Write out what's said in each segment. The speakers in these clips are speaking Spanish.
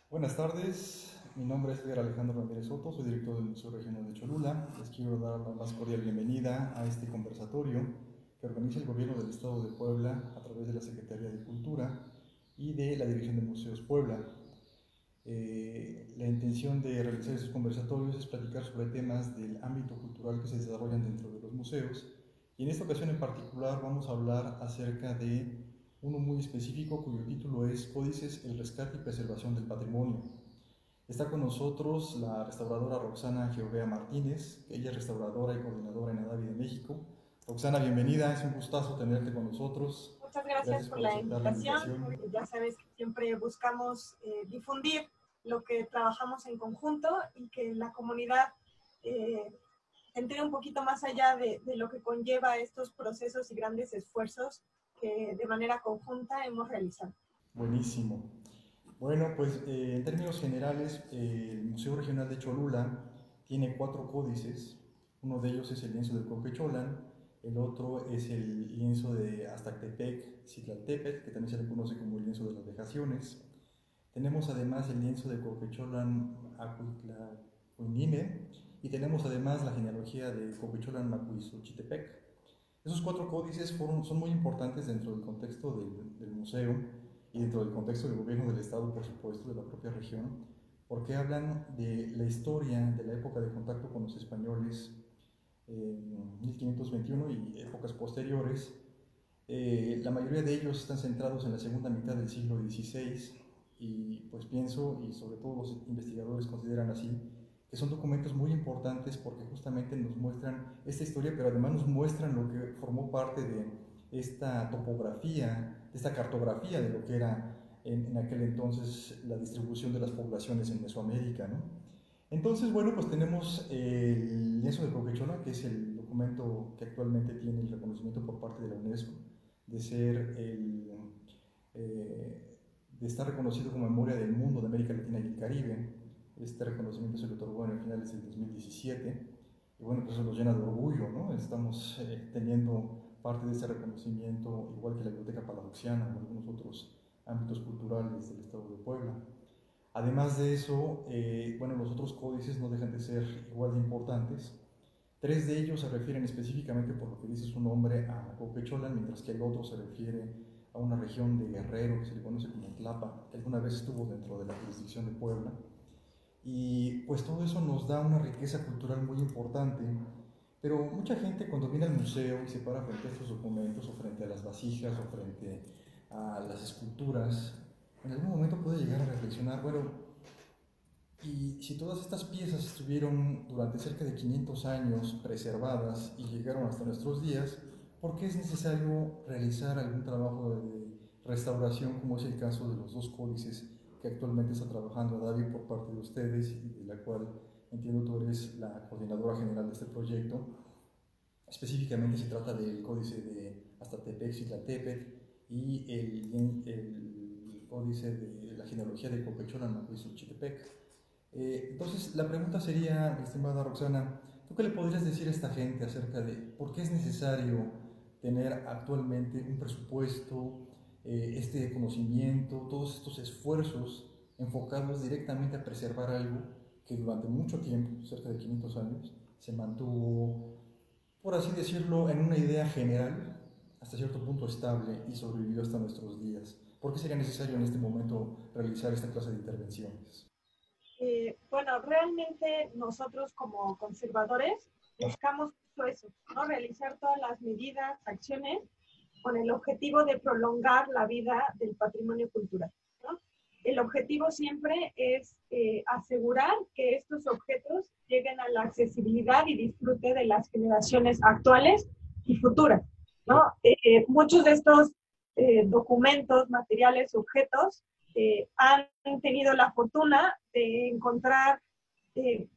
Buenas tardes, mi nombre es Edgar Alejandro Ramírez Soto, soy director del Museo Regional de Cholula. Les quiero dar la más cordial bienvenida a este conversatorio que organiza el Gobierno del Estado de Puebla a través de la Secretaría de Cultura y de la Dirección de Museos Puebla. La intención de realizar estos conversatorios es platicar sobre temas del ámbito cultural que se desarrollan dentro de los museos, y en esta ocasión en particular vamos a hablar acerca de uno muy específico cuyo título es Códices, el rescate y preservación del patrimonio. Está con nosotros la restauradora Roxana Geovea Martínez. Ella es restauradora y coordinadora en ADAVI de México. Roxana, bienvenida, es un gustazo tenerte con nosotros. Muchas gracias Gracias por por la aceptar la invitación. invitación. Ya sabes que siempre buscamos difundir lo que trabajamos en conjunto y que la comunidad entre un poquito más allá de lo que conlleva estos procesos y grandes esfuerzos que de manera conjunta hemos realizado. Buenísimo. Bueno, pues en términos generales, el Museo Regional de Cholula tiene 4 códices. Uno de ellos es el lienzo de Coquecholan, el otro es el lienzo de Aztactepec, Citlaltépetl, que también se le conoce como el lienzo de las vejaciones. Tenemos además el lienzo de Coquecholan Acuitlahuinime, y tenemos además la genealogía de Coquecholan Macuizochitepec. Esos 4 códices son muy importantes dentro del contexto del museo y dentro del contexto del gobierno del estado, por supuesto, de la propia región, porque hablan de la historia de la época de contacto con los españoles en 1521 y épocas posteriores. La mayoría de ellos están centrados en la segunda mitad del siglo XVI, y pues pienso, y sobre todo los investigadores consideran así, que son documentos muy importantes porque justamente nos muestran esta historia, pero además nos muestran lo que formó parte de esta topografía, de esta cartografía de lo que era en aquel entonces la distribución de las poblaciones en Mesoamérica, ¿no? Entonces, bueno, pues tenemos el lienzo de Coquechona, que es el documento que actualmente tiene el reconocimiento por parte de la UNESCO de ser de estar reconocido como Memoria del Mundo de América Latina y el Caribe. Este reconocimiento se le otorgó en el finales del 2017, y bueno, pues eso nos llena de orgullo, ¿no? Estamos teniendo parte de ese reconocimiento, igual que la Biblioteca Palafoxiana o algunos otros ámbitos culturales del estado de Puebla. Además de eso, bueno, los otros códices no dejan de ser igual de importantes. 3 de ellos se refieren específicamente, por lo que dice su nombre, a Coquecholan, mientras que el otro se refiere a una región de Guerrero que se le conoce como Tlapa, que alguna vez estuvo dentro de la jurisdicción de Puebla. Y pues todo eso nos da una riqueza cultural muy importante, pero mucha gente cuando viene al museo y se para frente a estos documentos, o frente a las vasijas, o frente a las esculturas, en algún momento puede llegar a reflexionar, bueno, y si todas estas piezas estuvieron durante cerca de 500 años preservadas y llegaron hasta nuestros días, ¿por qué es necesario realizar algún trabajo de restauración, como es el caso de los 2 códices que actualmente está trabajando David por parte de ustedes, y de la cual entiendo tú eres la coordinadora general de este proyecto? Específicamente se trata del códice de Aztactepec, Citlaltépetl, y el códice de la genealogía de Coquecholan, Macuizochitepec. Entonces, la pregunta sería, mi estimada Roxana, ¿tú qué le podrías decir a esta gente acerca de por qué es necesario tener actualmente un presupuesto, este conocimiento, todos estos esfuerzos enfocados directamente a preservar algo que durante mucho tiempo, cerca de 500 años, se mantuvo, por así decirlo, en una idea general, hasta cierto punto estable, y sobrevivió hasta nuestros días? ¿Por qué sería necesario en este momento realizar esta clase de intervenciones? Bueno, realmente nosotros como conservadores buscamos eso, ¿no? Realizar todas las medidas, acciones con el objetivo de prolongar la vida del patrimonio cultural, ¿no? El objetivo siempre es asegurar que estos objetos lleguen a la accesibilidad y disfrute de las generaciones actuales y futuras, ¿no? Muchos de estos documentos, materiales, objetos han tenido la fortuna de encontrar eh,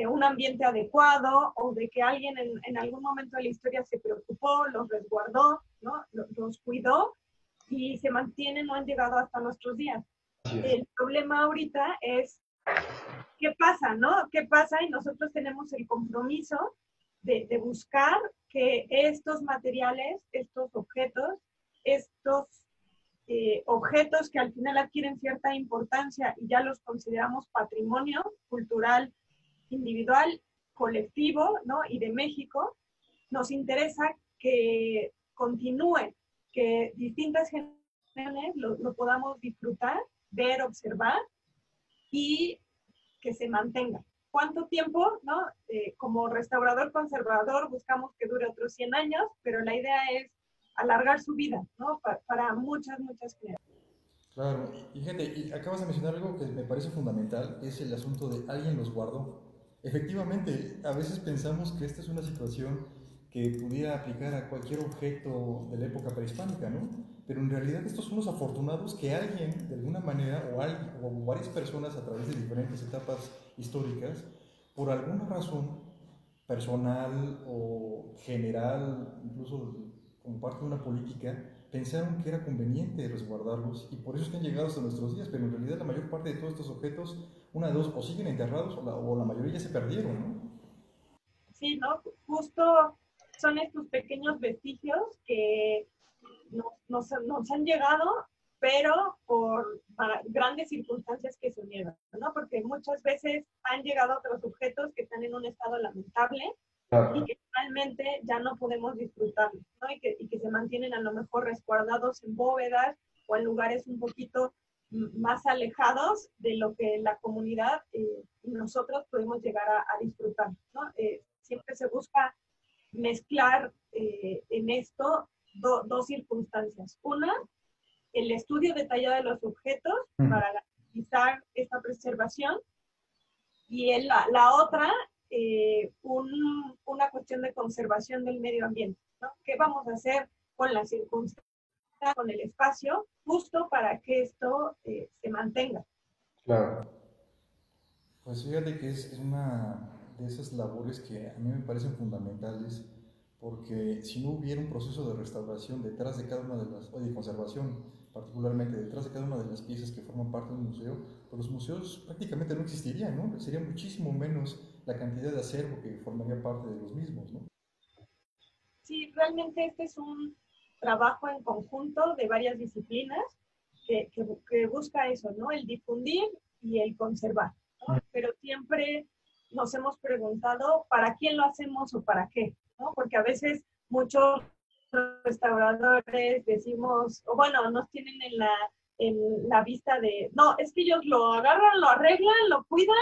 un ambiente adecuado, o de que alguien en algún momento de la historia se preocupó, los resguardó, ¿no? Los cuidó y se mantienen o han llegado hasta nuestros días. El problema ahorita es qué pasa, ¿no? ¿Qué pasa? Y nosotros tenemos el compromiso de buscar que estos materiales, estos objetos, estos objetos que al final adquieren cierta importancia y ya los consideramos patrimonio cultural individual, colectivo, ¿no? Y de México, nos interesa que continúe, que distintas generaciones lo podamos disfrutar, ver, observar y que se mantenga. ¿Cuánto tiempo? ¿No? Como restaurador conservador buscamos que dure otros 100 años, pero la idea es alargar su vida, ¿no? Para muchas, muchas generaciones. Claro, y gente, y acabas de mencionar algo que me parece fundamental, es el asunto de alguien los guardó. Efectivamente, a veces pensamos que esta es una situación que pudiera aplicar a cualquier objeto de la época prehispánica, ¿no? Pero en realidad estos son los afortunados que alguien, de alguna manera, o varias personas a través de diferentes etapas históricas, por alguna razón personal o general, incluso como parte de una política, pensaron que era conveniente resguardarlos y por eso es que han llegado hasta nuestros días, pero en realidad la mayor parte de todos estos objetos, una de dos, o siguen enterrados o la mayoría ya se perdieron, ¿no? Sí, ¿no? Justo son estos pequeños vestigios que nos han llegado, pero por grandes circunstancias que se unieron, ¿no? Porque muchas veces han llegado otros objetos que están en un estado lamentable y Claro. que realmente ya no podemos disfrutarlos, ¿no? Y que se mantienen a lo mejor resguardados en bóvedas o en lugares un poquito más alejados de lo que la comunidad y nosotros podemos llegar a disfrutar, ¿no? Siempre se busca mezclar en esto dos circunstancias. Una, el estudio detallado de los objetos para garantizar esta preservación y la otra, una cuestión de conservación del medio ambiente, ¿no? ¿Qué vamos a hacer con las circunstancias, con el espacio, justo para que esto se mantenga? Claro. Pues fíjate que es una de esas labores que a mí me parecen fundamentales, porque si no hubiera un proceso de restauración detrás de cada una de las, o de conservación, particularmente detrás de cada una de las piezas que forman parte de un museo, pues los museos prácticamente no existirían, ¿no? Sería muchísimo menos la cantidad de acervo que formaría parte de los mismos, ¿no? Sí, realmente este es un trabajo en conjunto de varias disciplinas que busca eso, ¿no? El difundir y el conservar, ¿no? Pero siempre nos hemos preguntado para quién lo hacemos o para qué, ¿no? Porque a veces muchos restauradores decimos, o bueno, nos tienen en la vista de, no, es que ellos lo agarran, lo arreglan, lo cuidan,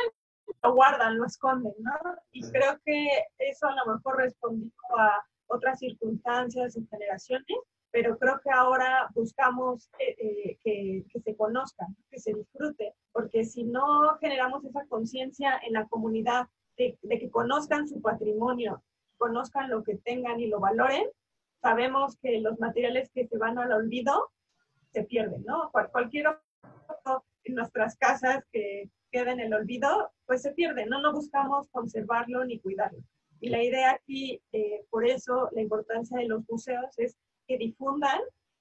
lo guardan, lo esconden, ¿no? Y creo que eso a lo mejor respondió a otras circunstancias y generaciones, pero creo que ahora buscamos que se conozca, que se disfrute, porque si no generamos esa conciencia en la comunidad de que conozcan su patrimonio, conozcan lo que tengan y lo valoren, sabemos que los materiales que se van al olvido se pierden, ¿no? Cualquier otro en nuestras casas que queda en el olvido, pues se pierde, ¿no? No buscamos conservarlo ni cuidarlo. Y la idea aquí, por eso la importancia de los museos es que difundan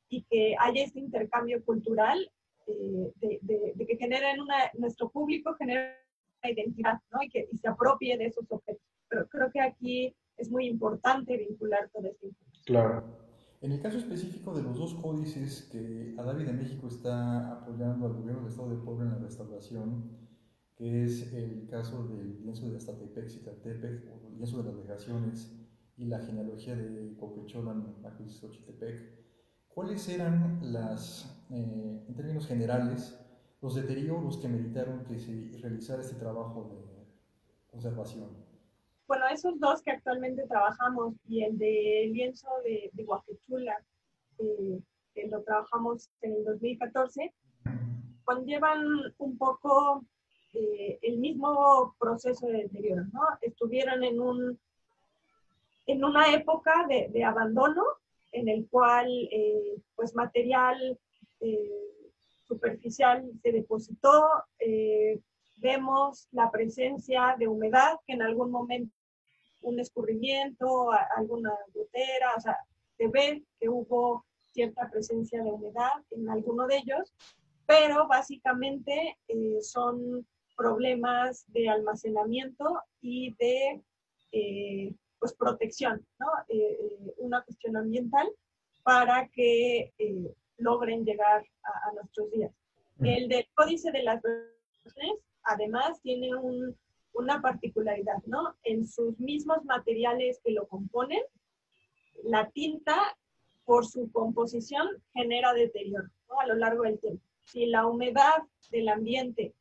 y que haya este intercambio cultural, de que generen nuestro público genere una identidad, ¿no? Y se apropie de esos objetos. Pero creo que aquí es muy importante vincular toda esta información. Claro. En el caso específico de los dos códices que Adavi de México está apoyando al gobierno del Estado de Puebla en la restauración, que es el caso del lienzo de Aztatepec, Citatepec, o el lienzo de las legaciones, y la genealogía de Coquecholan, Xochitepec, ¿cuáles eran en términos generales, los deterioros que meritaron que se realizara este trabajo de conservación? Bueno, esos dos que actualmente trabajamos y el de lienzo de Huaquechula, que lo trabajamos en el 2014, conllevan un poco el mismo proceso de deterioro, ¿no? Estuvieron en una época de abandono en el cual pues material eh, superficial se depositó, vemos la presencia de humedad que en algún momento un escurrimiento, alguna gotera, o sea, se ve que hubo cierta presencia de humedad en alguno de ellos, pero básicamente son problemas de almacenamiento y de pues protección, ¿no? Una cuestión ambiental para que logren llegar a nuestros días. El del Códice de las Versiones, además, tiene una particularidad, ¿no? En sus mismos materiales que lo componen, la tinta, por su composición, genera deterioro, ¿no? A lo largo del tiempo. Si la humedad del ambiente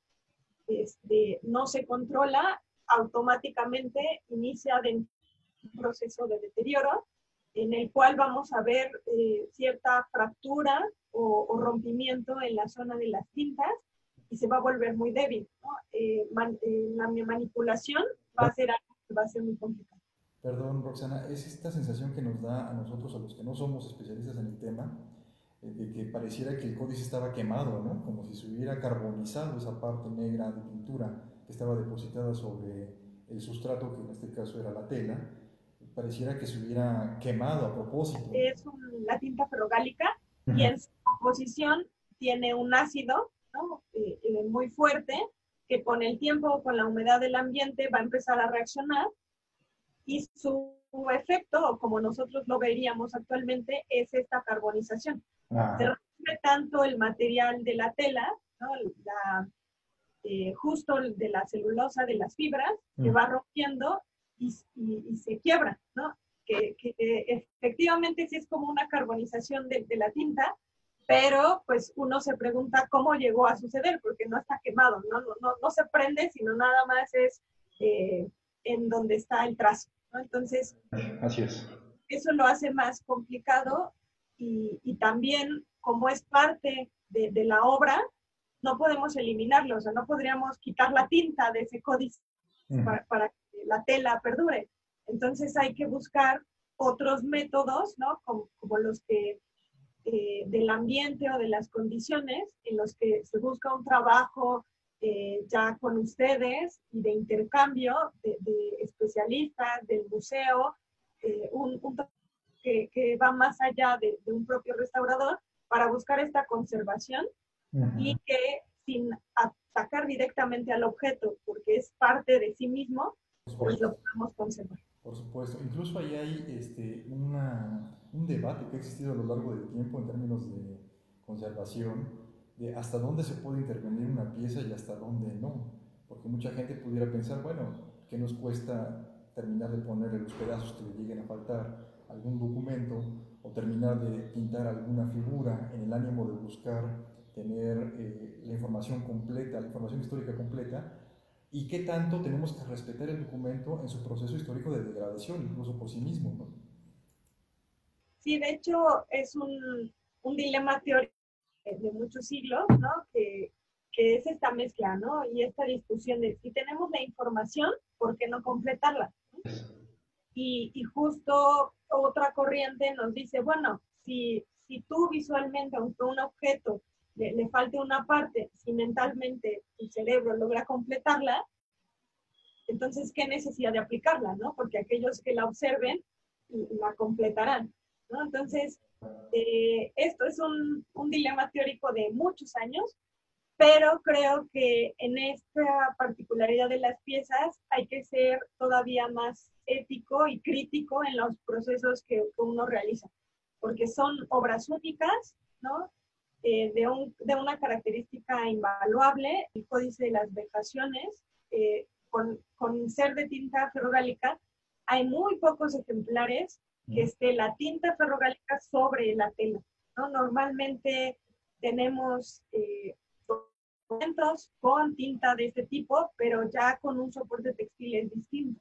no se controla, automáticamente inicia un proceso de deterioro en el cual vamos a ver cierta fractura o rompimiento en la zona de las tintas y se va a volver muy débil, ¿no? La manipulación va a ser algo que va a ser muy complicado. Perdón, Roxana, es esta sensación que nos da a nosotros, a los que no somos especialistas en el tema, de que pareciera que el códice estaba quemado, ¿no? Como si se hubiera carbonizado esa parte negra de pintura que estaba depositada sobre el sustrato, que en este caso era la tela, pareciera que se hubiera quemado a propósito. Es la tinta ferrogálica y en su composición tiene un ácido, ¿no? Muy fuerte, que con el tiempo, con la humedad del ambiente, va a empezar a reaccionar y su efecto, o como nosotros lo veríamos actualmente, es esta carbonización. Se rompe tanto el material de la tela, ¿no? Justo de la celulosa, de las fibras, que va rompiendo y se quiebra, ¿no? Que efectivamente sí es como una carbonización de la tinta, pero pues uno se pregunta cómo llegó a suceder, porque no está quemado, no se prende, sino nada más es en donde está el trazo, ¿no? Entonces, así es. Eso lo hace más complicado y también como es parte de la obra, no podemos eliminarlo, o sea, no podríamos quitar la tinta de ese códice para que la tela perdure. Entonces hay que buscar otros métodos, ¿no? Como los que del ambiente o de las condiciones en los que se busca un trabajo ya con ustedes y de intercambio de especialistas, del museo, un que va más allá de un propio restaurador para buscar esta conservación y que sin atacar directamente al objeto, porque es parte de sí mismo, pues lo podamos conservar. Por supuesto, incluso ahí hay un debate que ha existido a lo largo del tiempo en términos de conservación, de hasta dónde se puede intervenir una pieza y hasta dónde no, porque mucha gente pudiera pensar, bueno, ¿qué nos cuesta terminar de ponerle los pedazos que le lleguen a faltar algún documento o terminar de pintar alguna figura en el ánimo de buscar tener la información completa, la información histórica completa? ¿Y qué tanto tenemos que respetar el documento en su proceso histórico de degradación, incluso por sí mismo, ¿no? Sí, de hecho es un dilema teórico de muchos siglos, ¿no? Que es esta mezcla, ¿no? Y esta discusión de si tenemos la información, ¿por qué no completarla? Y justo otra corriente nos dice, bueno, si tú visualmente, aunque un objeto le falte una parte, si mentalmente tu cerebro logra completarla, entonces, ¿qué necesidad de aplicarla, no? Porque aquellos que la observen la completarán, ¿no? Entonces, esto es un dilema teórico de muchos años, pero creo que en esta particularidad de las piezas hay que ser todavía más ético y crítico en los procesos que uno realiza, porque son obras únicas, ¿no? De una característica invaluable, el Códice de las Vejaciones, con ser de tinta ferrogálica, hay muy pocos ejemplares que esté la tinta ferrogálica sobre la tela, ¿no? Normalmente tenemos con tinta de este tipo, pero ya con un soporte textil es distinto.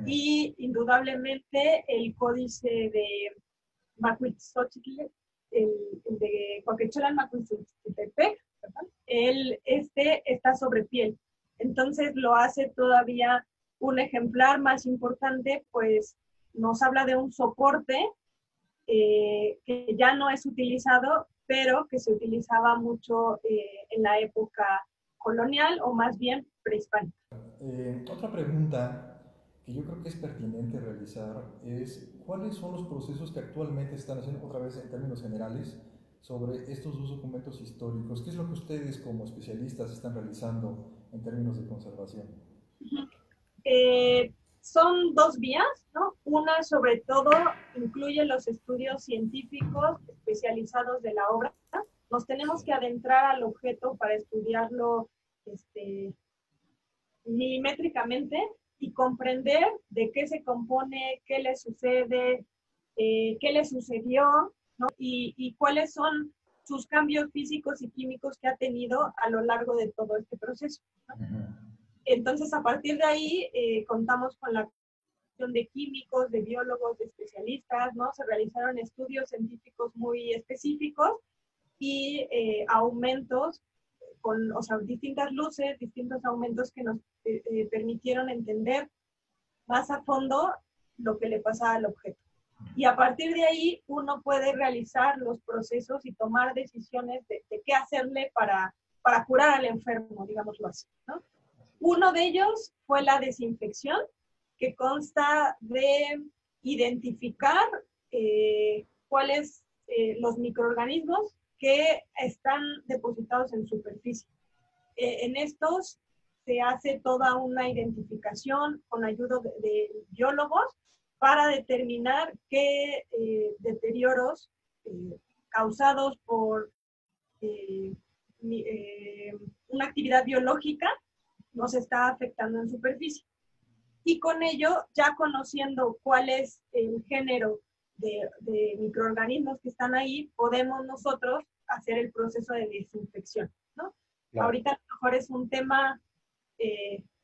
Y indudablemente el códice de Macuitzotl, el de Coaquecholan Macuitzotepec, este está sobre piel. Entonces lo hace todavía un ejemplar más importante, pues nos habla de un soporte que ya no es utilizado, pero que se utilizaba mucho en la época colonial o más bien prehispánica. Otra pregunta que yo creo que es pertinente realizar es cuáles son los procesos que actualmente están haciendo, otra vez en términos generales, sobre estos dos documentos históricos. ¿Qué es lo que ustedes como especialistas están realizando en términos de conservación? son dos vías, ¿no? Una, sobre todo, incluye los estudios científicos especializados de la obra. Nos tenemos que adentrar al objeto para estudiarlo milimétricamente y comprender de qué se compone, qué le sucede, qué le sucedió, ¿no? Y cuáles son sus cambios físicos y químicos que ha tenido a lo largo de todo este proceso, ¿no? Entonces, a partir de ahí, contamos con la de químicos, de biólogos, de especialistas, ¿no? Se realizaron estudios científicos muy específicos y aumentos con, o sea, distintas luces, distintos aumentos que nos permitieron entender más a fondo lo que le pasaba al objeto. Y a partir de ahí uno puede realizar los procesos y tomar decisiones de qué hacerle para curar al enfermo, digámoslo así, ¿no? Uno de ellos fue la desinfección, que consta de identificar cuáles los microorganismos que están depositados en superficie. En estos se hace toda una identificación con ayuda de biólogos para determinar qué deterioros causados por una actividad biológica nos está afectando en superficie. Y con ello, ya conociendo cuál es el género de microorganismos que están ahí, podemos nosotros hacer el proceso de desinfección, ¿no? Claro. Ahorita a lo mejor es un tema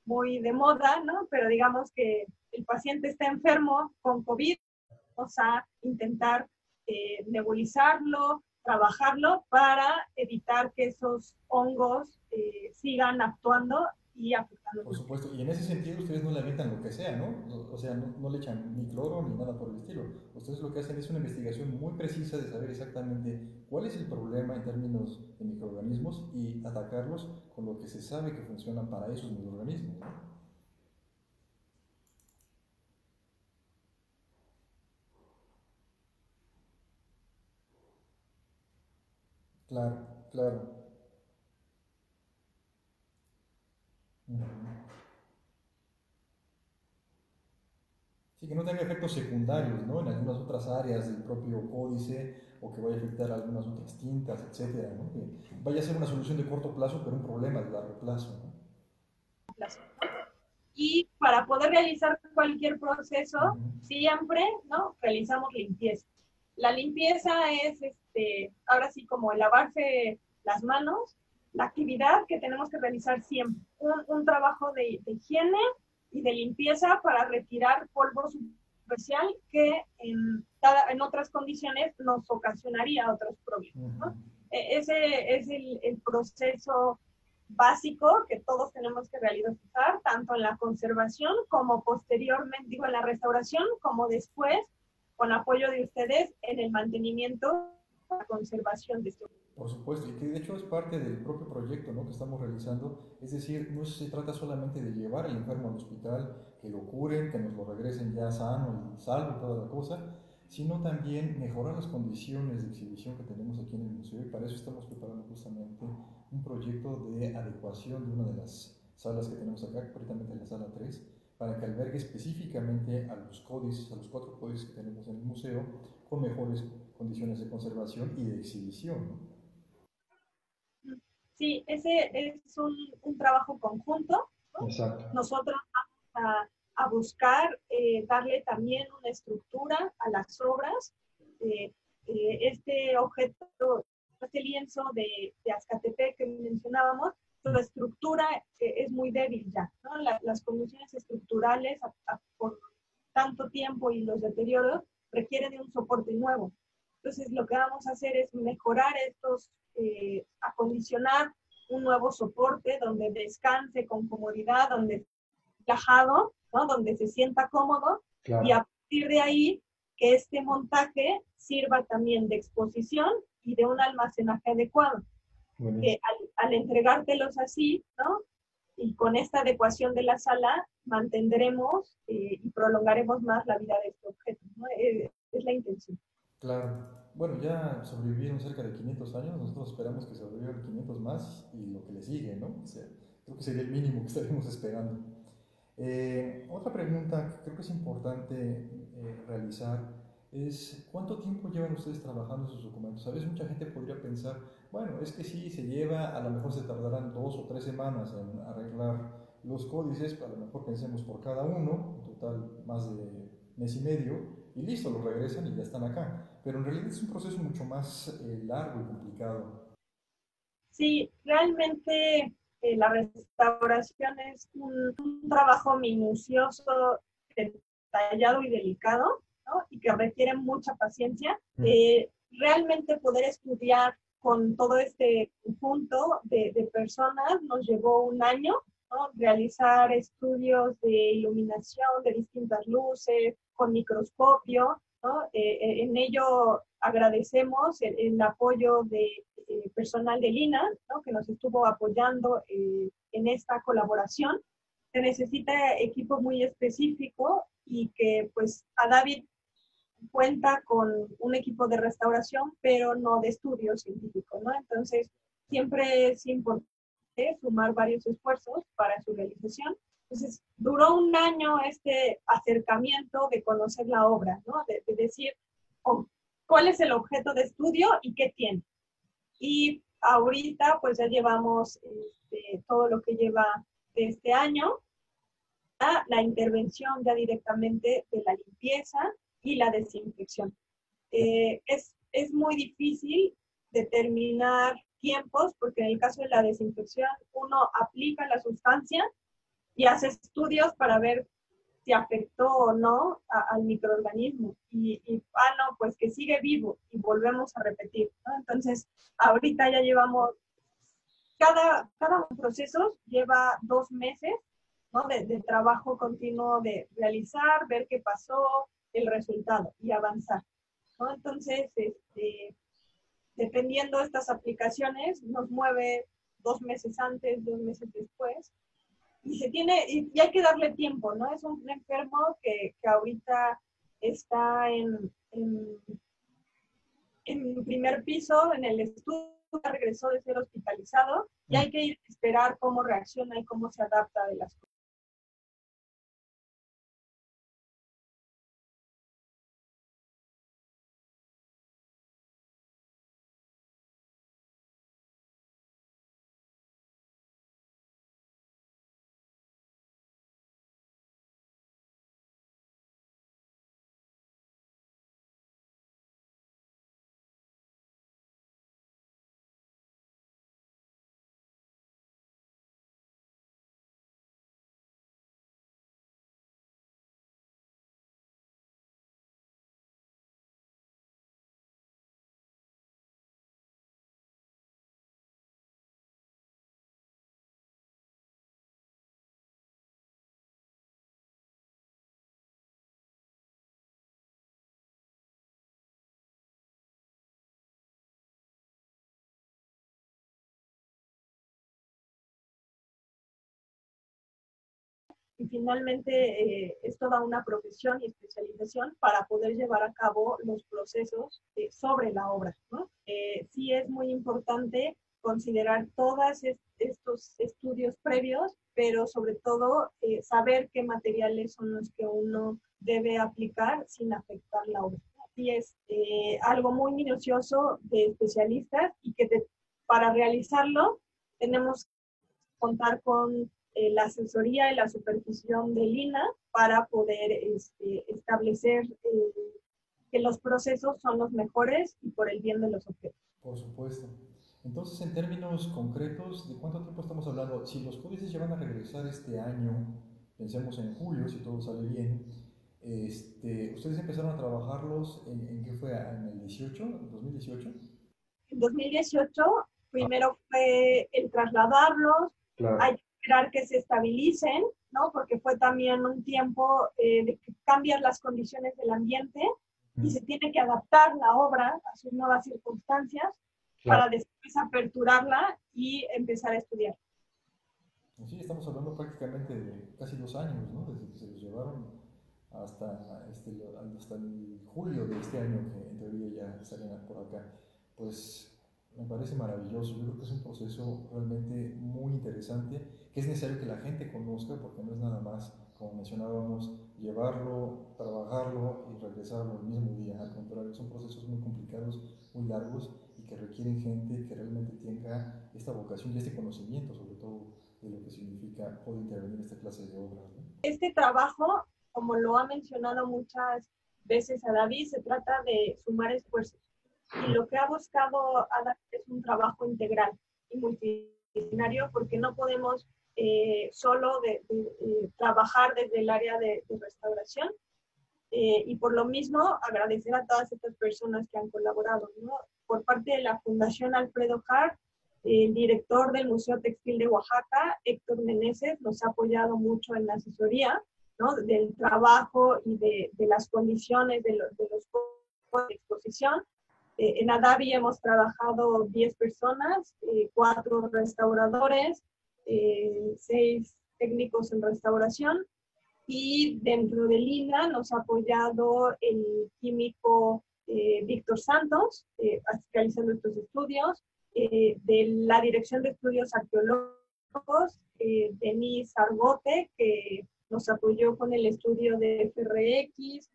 muy de moda, ¿no? Pero digamos que el paciente está enfermo con COVID, vamos a intentar nebulizarlo, trabajarlo para evitar que esos hongos sigan actuando y afectando. Por supuesto, y en ese sentido ustedes no le avientan lo que sea, ¿no? O sea, no le echan ni cloro ni nada por el estilo. Ustedes lo que hacen es una investigación muy precisa de saber exactamente cuál es el problema en términos de microorganismos y atacarlos con lo que se sabe que funciona para esos microorganismos, ¿no? Claro, claro. Sí, que no tenga efectos secundarios, ¿no? En algunas otras áreas del propio códice o que vaya a afectar algunas otras tintas, etcétera, ¿no? Que vaya a ser una solución de corto plazo, pero un problema de largo plazo, ¿no? Y para poder realizar cualquier proceso, siempre, ¿no? Realizamos limpieza. La limpieza es, ahora sí, como lavarse las manos, la actividad que tenemos que realizar siempre. Un trabajo de higiene y de limpieza para retirar polvo superficial que en otras condiciones nos ocasionaría otros problemas, ¿no? Ese es el proceso básico que todos tenemos que realizar, tanto en la conservación como posteriormente, digo, en la restauración, como después, con apoyo de ustedes, en el mantenimiento, la conservación de este. Por supuesto, y que de hecho es parte del propio proyecto, ¿no?, que estamos realizando. Es decir, no se trata solamente de llevar al enfermo al hospital, que lo curen, que nos lo regresen ya sano y salvo y toda la cosa, sino también mejorar las condiciones de exhibición que tenemos aquí en el museo, y para eso estamos preparando justamente un proyecto de adecuación de una de las salas que tenemos acá, concretamente la sala 3, para que albergue específicamente a los códices, a los 4 códices que tenemos en el museo, con mejores condiciones de conservación y de exhibición, ¿no? Sí, ese es un trabajo conjunto, ¿no? Exacto. Nosotros vamos a buscar darle también una estructura a las obras. Este objeto, este lienzo de Azcatepec que mencionábamos, su estructura es muy débil ya, ¿no? Las condiciones estructurales por tanto tiempo y los deterioros requieren de un soporte nuevo. Entonces, lo que vamos a hacer es mejorar estos, acondicionar un nuevo soporte donde descanse con comodidad, donde esté relajado, ¿no? Donde se sienta cómodo, claro. Y a partir de ahí, que este montaje sirva también de exposición y de un almacenaje adecuado. Bueno. Que al entregártelos así, ¿no?, y con esta adecuación de la sala, mantendremos y prolongaremos más la vida de este objeto, ¿no? Es la intención. Claro. Bueno, ya sobrevivieron cerca de 500 años, nosotros esperamos que sobrevivan 500 más y lo que le sigue, ¿no? O sea, creo que sería el mínimo que estaríamos esperando. Otra pregunta que creo que es importante realizar es ¿cuánto tiempo llevan ustedes trabajando sus documentos? A veces mucha gente podría pensar, bueno, es que sí, se lleva, a lo mejor se tardarán 2 o 3 semanas en arreglar los códices, a lo mejor pensemos por cada uno, en total más de mes y medio, y listo, los regresan y ya están acá. Pero en realidad es un proceso mucho más largo y complicado. Sí, realmente la restauración es un trabajo minucioso, detallado y delicado, ¿no? Y que requiere mucha paciencia. Realmente poder estudiar con todo este conjunto de personas nos llevó un año, ¿no? Realizar estudios de iluminación de distintas luces, con microscopio, ¿no? En ello agradecemos el apoyo de personal de Lina, ¿no? Que nos estuvo apoyando en esta colaboración. Se necesita equipo muy específico y que pues a David cuenta con un equipo de restauración, pero no de estudio científico, ¿no? Entonces, siempre es importante sumar varios esfuerzos para su realización. Entonces, duró un año este acercamiento de conocer la obra, ¿no? De decir oh, cuál es el objeto de estudio y qué tiene. Y ahorita, pues ya llevamos todo lo que lleva de este año, a la intervención ya directamente de la limpieza y la desinfección. Es muy difícil determinar tiempos porque en el caso de la desinfección uno aplica la sustancia y hace estudios para ver si afectó o no al microorganismo no, pues que sigue vivo y volvemos a repetir, ¿no? Entonces, ahorita ya llevamos, cada proceso lleva 2 meses, ¿no? De trabajo continuo de realizar, ver qué pasó, el resultado y avanzar, ¿no? Entonces, dependiendo de estas aplicaciones, nos mueve 2 meses antes, 2 meses después, y hay que darle tiempo, ¿no? Es un enfermo que ahorita está en primer piso, en el estudio, regresó de ser hospitalizado, y hay que ir a esperar cómo reacciona y cómo se adapta de las cosas. Y finalmente es toda una profesión y especialización para poder llevar a cabo los procesos sobre la obra, ¿no? Sí es muy importante considerar todos estos estudios previos, pero sobre todo saber qué materiales son los que uno debe aplicar sin afectar la obra. Y es algo muy minucioso de especialistas y que para realizarlo tenemos que contar con la asesoría y la supervisión de Lina para poder establecer que los procesos son los mejores y por el bien de los objetos. Por supuesto. Entonces, en términos concretos, ¿de cuánto tiempo estamos hablando? Si los códices llevan a regresar este año, pensemos en julio, si todo sale bien, ustedes empezaron a trabajarlos en qué fue, en el 18, 2018. En 2018, primero fue el trasladarlos, Claro. hay que esperar que se estabilicen, ¿no? Porque fue también un tiempo de que cambian las condiciones del ambiente y se tiene que adaptar la obra a sus nuevas circunstancias Claro. para después aperturarla y empezar a estudiar. Sí, estamos hablando prácticamente de casi 2 años, ¿no? Desde que se los llevaron hasta el julio de este año, que en teoría ya estarían por acá. Pues me parece maravilloso. Yo creo que es un proceso realmente muy interesante, que es necesario que la gente conozca, porque no es nada más como mencionábamos, llevarlo, trabajarlo y regresarlo el mismo día. Al contrario, son procesos muy complicados, muy largos y que requieren gente que realmente tenga esta vocación y este conocimiento, sobre todo, de lo que significa poder intervenir en esta clase de obras, ¿no? Este trabajo, como lo ha mencionado muchas veces a David, se trata de sumar esfuerzos. Y lo que ha buscado Ada es un trabajo integral y multidisciplinario, porque no podemos solo trabajar desde el área de restauración. Y por lo mismo, agradecer a todas estas personas que han colaborado, ¿no? Por parte de la Fundación Alfredo Harp, el director del Museo Textil de Oaxaca, Héctor Meneses, nos ha apoyado mucho en la asesoría, ¿no? Del trabajo y de las condiciones de los de exposición. En Adavi hemos trabajado 10 personas, 4 restauradores, 6 técnicos en restauración, y dentro de Lina nos ha apoyado el químico Víctor Santos, realizando estos estudios, de la Dirección de Estudios Arqueológicos, Denise Argote, que nos apoyó con el estudio de FRX,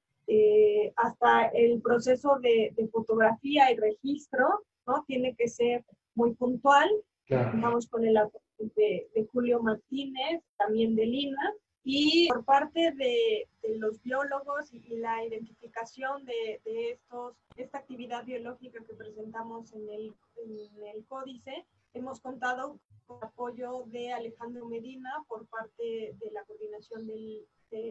hasta el proceso de fotografía y registro, ¿no? Tiene que ser muy puntual. Claro. Vamos con el apoyo de Julio Martínez, también de Lina. Y por parte de los biólogos y la identificación de esta actividad biológica que presentamos en el códice, hemos contado con el apoyo de Alejandro Medina por parte de la Coordinación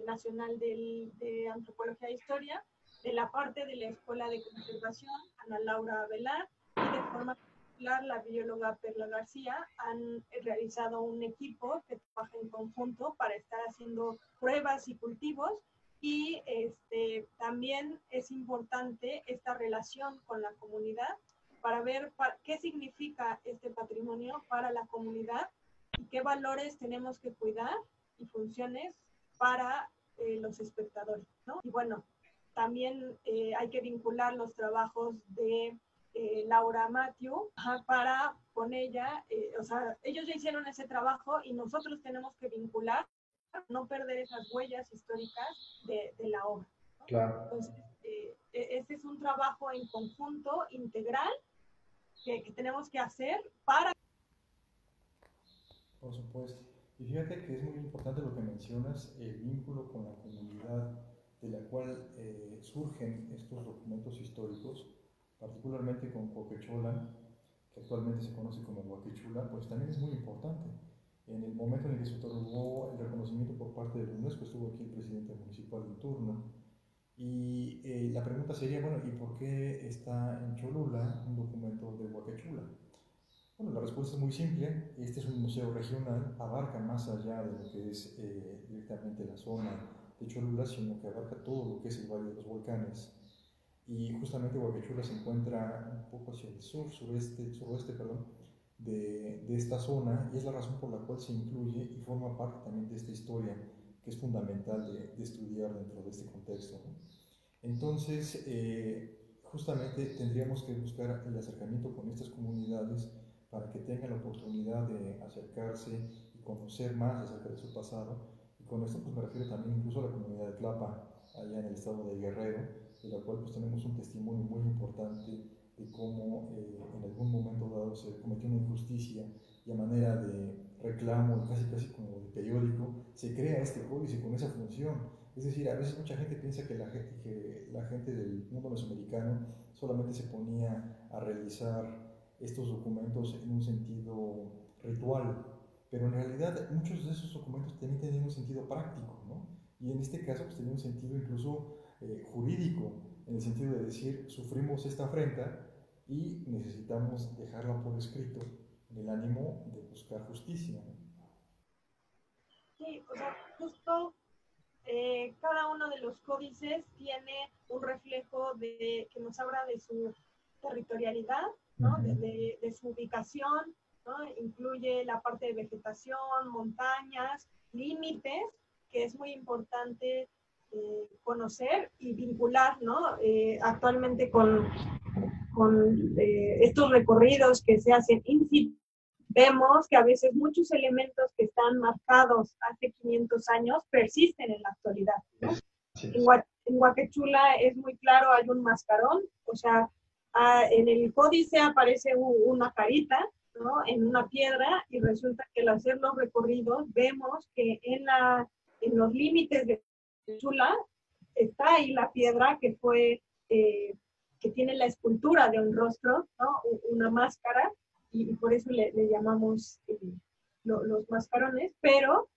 Nacional de Antropología e Historia, de la parte de la Escuela de Conservación, Ana Laura Avelar, y de forma la bióloga Perla García han realizado un equipo que trabaja en conjunto para estar haciendo pruebas y cultivos, y también es importante esta relación con la comunidad para ver qué significa este patrimonio para la comunidad y qué valores tenemos que cuidar y funciones para los espectadores, ¿no? Y bueno, también hay que vincular los trabajos de Laura Matthew, para con ella, o sea, ellos ya hicieron ese trabajo y nosotros tenemos que vincular, no perder esas huellas históricas de la obra, ¿no? Claro. Entonces, este es un trabajo en conjunto, integral, que tenemos que hacer para... Por supuesto. Y fíjate que es muy importante lo que mencionas, el vínculo con la comunidad de la cual surgen estos documentos históricos, particularmente con Huaquecholan, que actualmente se conoce como Huaquechula, pues también es muy importante. En el momento en el que se otorgó el reconocimiento por parte de la UNESCO, estuvo aquí el presidente municipal de turno, y la pregunta sería, bueno, ¿y por qué está en Cholula un documento de Huaquechula? Bueno, la respuesta es muy simple. Este es un museo regional, abarca más allá de lo que es directamente la zona de Cholula, sino que abarca todo lo que es el Valle de los Volcanes. Y justamente Huaquechula se encuentra un poco hacia el suroeste, perdón, de esta zona, y es la razón por la cual se incluye y forma parte también de esta historia que es fundamental de estudiar dentro de este contexto, ¿no? Entonces, justamente tendríamos que buscar el acercamiento con estas comunidades para que tengan la oportunidad de acercarse y conocer más acerca de su pasado. Y con esto pues me refiero también incluso a la comunidad de Tlapa, allá en el estado de Guerrero, de la cual pues tenemos un testimonio muy importante de cómo en algún momento dado se cometió una injusticia y a manera de reclamo, casi como de periódico, se crea este códice con esa función. Es decir, a veces mucha gente piensa que la gente del mundo mesoamericano solamente se ponía a realizar estos documentos en un sentido ritual, pero en realidad muchos de esos documentos también tenían un sentido práctico, ¿no? Y en este caso pues tenía un sentido incluso jurídico, en el sentido de decir, sufrimos esta afrenta y necesitamos dejarla por escrito en el ánimo de buscar justicia, ¿no? Sí, o sea, justo cada uno de los códices tiene un reflejo que nos habla de su territorialidad, ¿no? De su ubicación, ¿no? Incluye la parte de vegetación, montañas, límites, que es muy importante conocer y vincular, ¿no? Actualmente con estos recorridos que se hacen in situ, vemos que a veces muchos elementos que están marcados hace 500 años persisten en la actualidad, ¿no? En Huacachula es muy claro, hay un mascarón, o sea, en el códice aparece una carita, ¿no? En una piedra, y resulta que al hacer los recorridos vemos que en los límites de Huacachula está ahí la piedra que fue, que tiene la escultura de un rostro, ¿no? Una máscara, y por eso le llamamos los mascarones, pero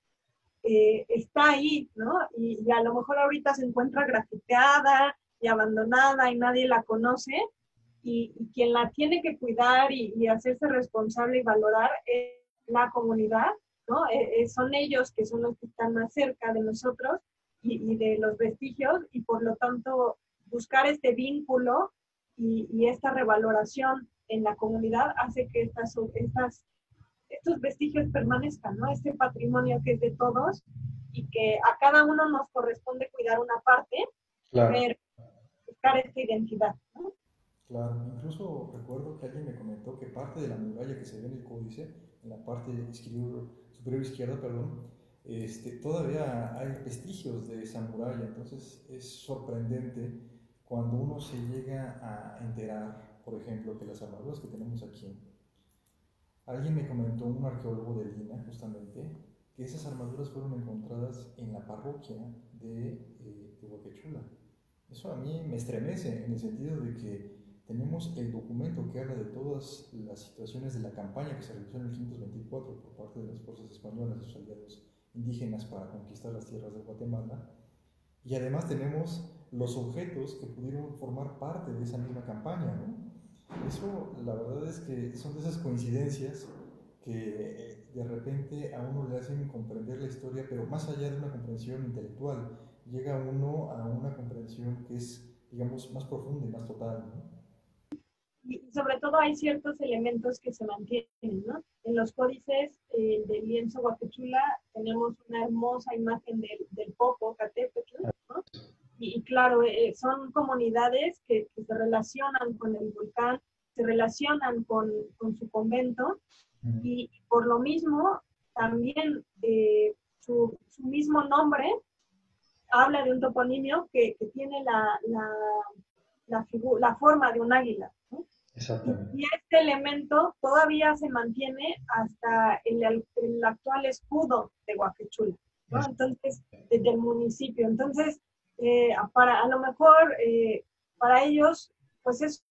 está ahí, ¿no? Y a lo mejor ahorita se encuentra grafiteada y abandonada y nadie la conoce, y quien la tiene que cuidar y hacerse responsable y valorar es la comunidad, ¿no? Son ellos que son los que están más cerca de nosotros y de los vestigios, y por lo tanto buscar este vínculo y esta revaloración en la comunidad hace que estos vestigios permanezcan, ¿no? Este patrimonio que es de todos y que a cada uno nos corresponde cuidar una parte, Claro. pero buscar esta identidad, ¿no? Claro, incluso recuerdo que alguien me comentó que parte de la muralla que se ve en el códice, en la parte superior izquierda, perdón, todavía hay vestigios de esa muralla. Entonces es sorprendente cuando uno se llega a enterar, por ejemplo, que las armaduras que tenemos aquí, alguien me comentó, un arqueólogo de Lina, justamente, que esas armaduras fueron encontradas en la parroquia de Huacachula. Eso a mí me estremece, en el sentido de que tenemos el documento que habla de todas las situaciones de la campaña que se realizó en el 524 por parte de las fuerzas españolas y sus aliados indígenas para conquistar las tierras de Guatemala, y además tenemos los objetos que pudieron formar parte de esa misma campaña, ¿no? Eso, la verdad es que son de esas coincidencias que de repente a uno le hacen comprender la historia, pero más allá de una comprensión intelectual, llega uno a una comprensión que es, digamos, más profunda y más total, ¿no? Y sobre todo hay ciertos elementos que se mantienen, ¿no? En los códices del lienzo Huacachula tenemos una hermosa imagen del Popocatépetl, ¿no? Y claro, son comunidades que se relacionan con el volcán, se relacionan con su convento, y por lo mismo también su mismo nombre habla de un toponimio que tiene la forma de un águila, ¿no? Exactamente. Y este elemento todavía se mantiene hasta el actual escudo de Huacachula, ¿no? Entonces, desde el municipio. Entonces, a lo mejor para ellos, pues es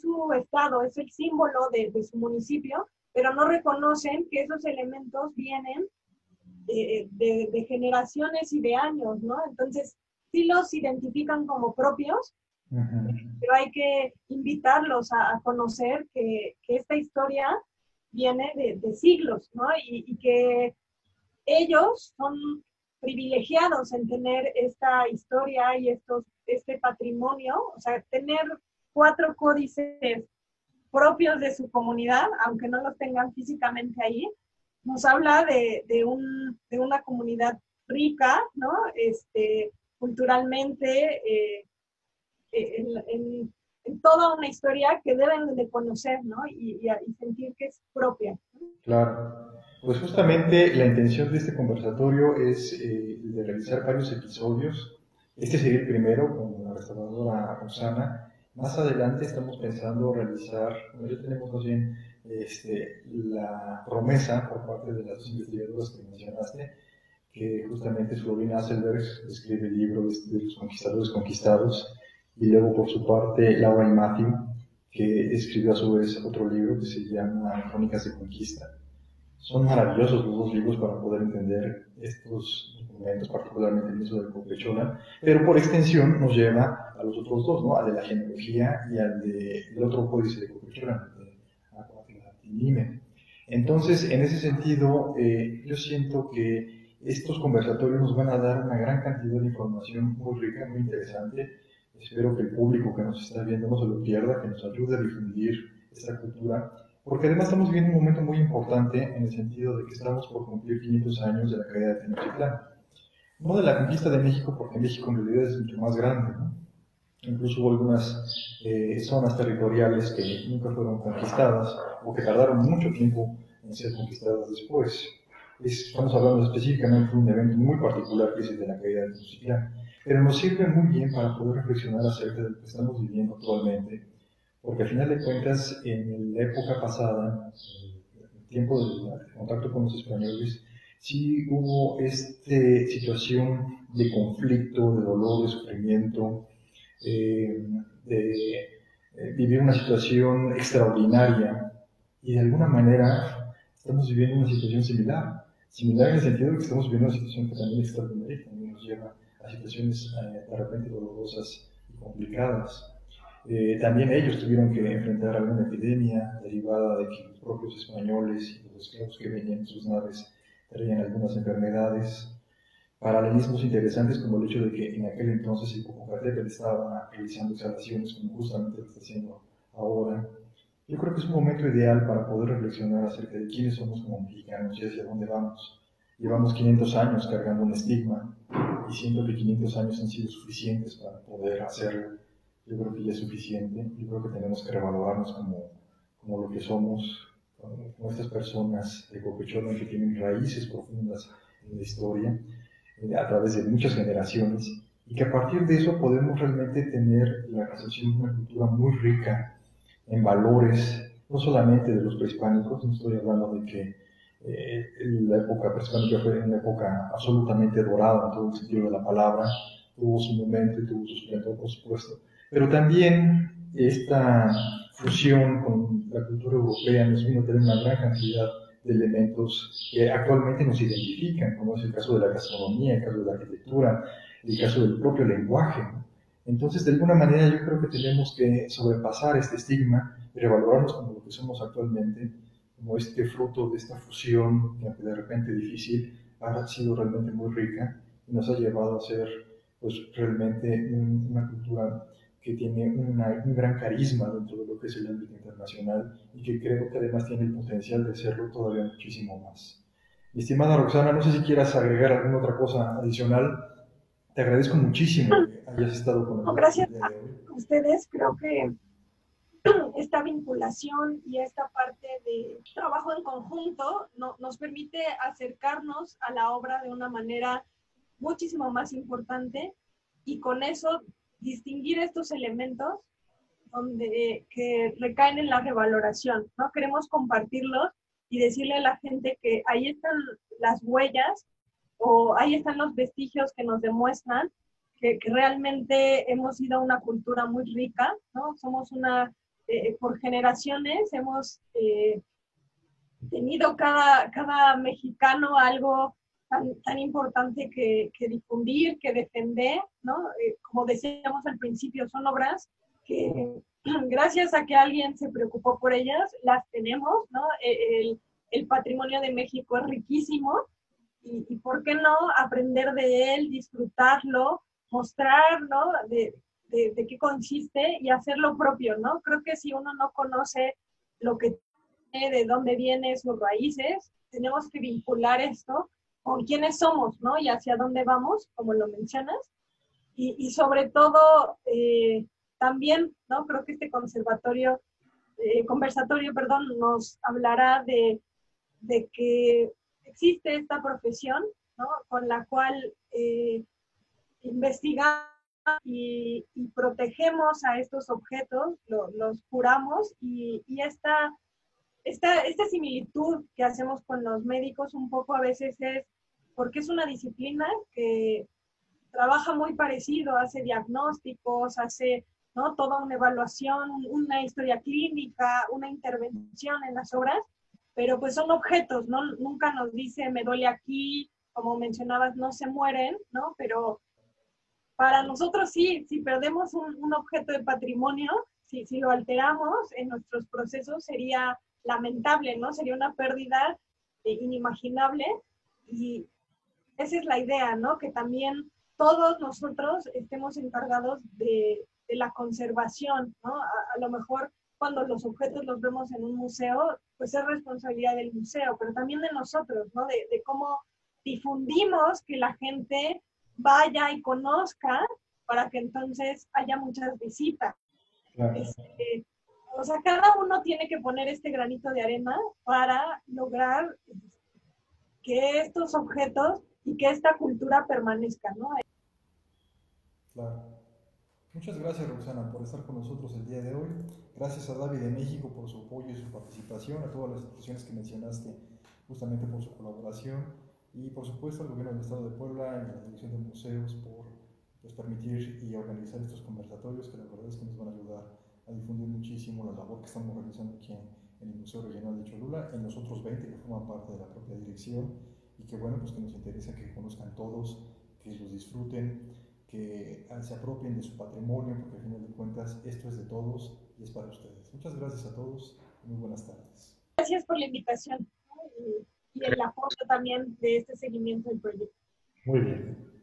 su estado, es el símbolo de su municipio, pero no reconocen que esos elementos vienen de generaciones y de años, ¿no? Entonces, sí los identifican como propios, pero hay que invitarlos a conocer que esta historia viene de siglos, ¿no? Y que ellos son privilegiados en tener esta historia y este patrimonio, o sea, tener 4 códices propios de su comunidad, aunque no los tengan físicamente ahí, nos habla de una comunidad rica, ¿no? Culturalmente, en toda una historia que deben de conocer, ¿no? Y sentir que es propia. Claro. Pues justamente la intención de este conversatorio es de realizar varios episodios. Este sería el primero con la restauradora Roxana. Más adelante estamos pensando realizar, bueno, ya tenemos más bien la promesa por parte de las dos investigadoras que mencionaste, que justamente Florina Hasselberg escribe el libro de los conquistadores conquistados, y luego por su parte Laura y Matthew, que escribió a su vez otro libro que se llama Crónicas de Conquista. Son maravillosos los dos libros para poder entender estos documentos, particularmente el mismo de Copechona, pero por extensión nos lleva a los otros dos, ¿no? Al de la genealogía y al del otro códice de Copechona, de Acuatlatinime. Entonces, en ese sentido, yo siento que estos conversatorios nos van a dar una gran cantidad de información muy rica, muy interesante. Espero que el público que nos está viendo no se lo pierda, que nos ayude a difundir esta cultura, porque además estamos viviendo un momento muy importante en el sentido de que estamos por cumplir 500 años de la caída de Tenochtitlán. No de la conquista de México, porque México en realidad es mucho más grande, ¿no? Incluso hubo algunas zonas territoriales que nunca fueron conquistadas o que tardaron mucho tiempo en ser conquistadas después. Estamos hablando específicamente de un evento muy particular que es el de la caída de Tenochtitlán, pero nos sirve muy bien para poder reflexionar acerca de lo que estamos viviendo actualmente, porque al final de cuentas, en la época pasada, en el tiempo del contacto con los españoles, sí hubo esta situación de conflicto, de dolor, de sufrimiento, de vivir una situación extraordinaria, y de alguna manera estamos viviendo una situación similar en el sentido de que estamos viviendo una situación que también es extraordinaria, que también nos lleva a situaciones de repente dolorosas y complicadas. También ellos tuvieron que enfrentar alguna epidemia derivada de que los propios españoles y los esclavos que venían en sus naves traían algunas enfermedades. Paralelismos interesantes como el hecho de que en aquel entonces el Popocatépetl estaba realizando exhalaciones como justamente lo está haciendo ahora. Yo creo que es un momento ideal para poder reflexionar acerca de quiénes somos como mexicanos y hacia dónde vamos. Llevamos 500 años cargando un estigma y siento que 500 años han sido suficientes para poder hacerlo. Yo creo que ya es suficiente. Yo creo que tenemos que revalorarnos como lo que somos, como estas personas de Coquechona que tienen raíces profundas en la historia, a través de muchas generaciones, y que a partir de eso podemos realmente tener la recepción de una cultura muy rica en valores, no solamente de los prehispánicos, no estoy hablando de que la época prehispánica fue una época absolutamente dorada en todo el sentido de la palabra, tuvo su momento y tuvo su esplendor, por supuesto, pero también esta fusión con la cultura europea nos vino a tener una gran cantidad de elementos que actualmente nos identifican, como es el caso de la gastronomía, el caso de la arquitectura, el caso del propio lenguaje. Entonces, de alguna manera, yo creo que tenemos que sobrepasar este estigma y revalorarnos como lo que somos actualmente, como este fruto de esta fusión que de repente difícil ha sido realmente muy rica y nos ha llevado a ser pues, realmente una cultura que tiene un gran carisma dentro de lo que es el ámbito internacional y que creo que además tiene el potencial de serlo todavía muchísimo más. Mi estimada Roxana, no sé si quieras agregar alguna otra cosa adicional. Te agradezco muchísimo que hayas estado con nosotros Gracias el día de hoy. a ustedes, creo que esta vinculación y esta parte de trabajo en conjunto nos permite acercarnos a la obra de una manera muchísimo más importante y con eso distinguir estos elementos que recaen en la revaloración, ¿no? Queremos compartirlos y decirle a la gente que ahí están las huellas o ahí están los vestigios que nos demuestran que realmente hemos sido una cultura muy rica, ¿no? Somos por generaciones hemos tenido cada mexicano algo tan importante que difundir, que defender, ¿no? Como decíamos al principio, son obras que gracias a que alguien se preocupó por ellas, las tenemos, ¿no? El patrimonio de México es riquísimo y ¿por qué no aprender de él, disfrutarlo, mostrar, ¿no? De qué consiste y hacer lo propio, ¿no? Creo que si uno no conoce lo que de dónde viene sus raíces, tenemos que vincular esto con quiénes somos, ¿no? Y hacia dónde vamos, como lo mencionas. Y sobre todo, también, ¿no? Creo que este conversatorio, perdón, nos hablará de que existe esta profesión, ¿no? Con la cual investigamos y protegemos a estos objetos, los curamos y esta similitud que hacemos con los médicos un poco a veces es porque es una disciplina que trabaja muy parecido, hace diagnósticos, hace, ¿no? Toda una evaluación, una historia clínica, una intervención en las obras, pero pues son objetos, ¿no? Nunca nos dice me duele aquí, como mencionabas, no se mueren, ¿no? Pero para nosotros sí, si perdemos un objeto de patrimonio, si lo alteramos en nuestros procesos sería lamentable, ¿no? Sería una pérdida inimaginable y esa es la idea, ¿no? Que también todos nosotros estemos encargados de la conservación, ¿no? A lo mejor cuando los objetos los vemos en un museo, pues es responsabilidad del museo, pero también de nosotros, ¿no? De cómo difundimos que la gente vaya y conozca para que entonces haya muchas visitas. Claro. Este, O sea, cada uno tiene que poner este granito de arena para lograr que estos objetos y que esta cultura permanezca, ¿no? Claro. Muchas gracias, Roxana, por estar con nosotros el día de hoy. Gracias a David de México por su apoyo y su participación, a todas las instituciones que mencionaste justamente por su colaboración y por supuesto al Gobierno del Estado de Puebla y a la Dirección de Museos por pues, permitir y organizar estos conversatorios que la verdad es que nos van a ayudar a difundir muchísimo la labor que estamos realizando aquí en el Museo Regional de Cholula, en los otros 20 que forman parte de la propia dirección y que bueno, pues que nos interesa que conozcan todos, que los disfruten, que se apropien de su patrimonio, porque al final de cuentas esto es de todos y es para ustedes. Muchas gracias a todos y muy buenas tardes. Gracias por la invitación, ¿no? Y el apoyo también de este seguimiento del proyecto. Muy bien.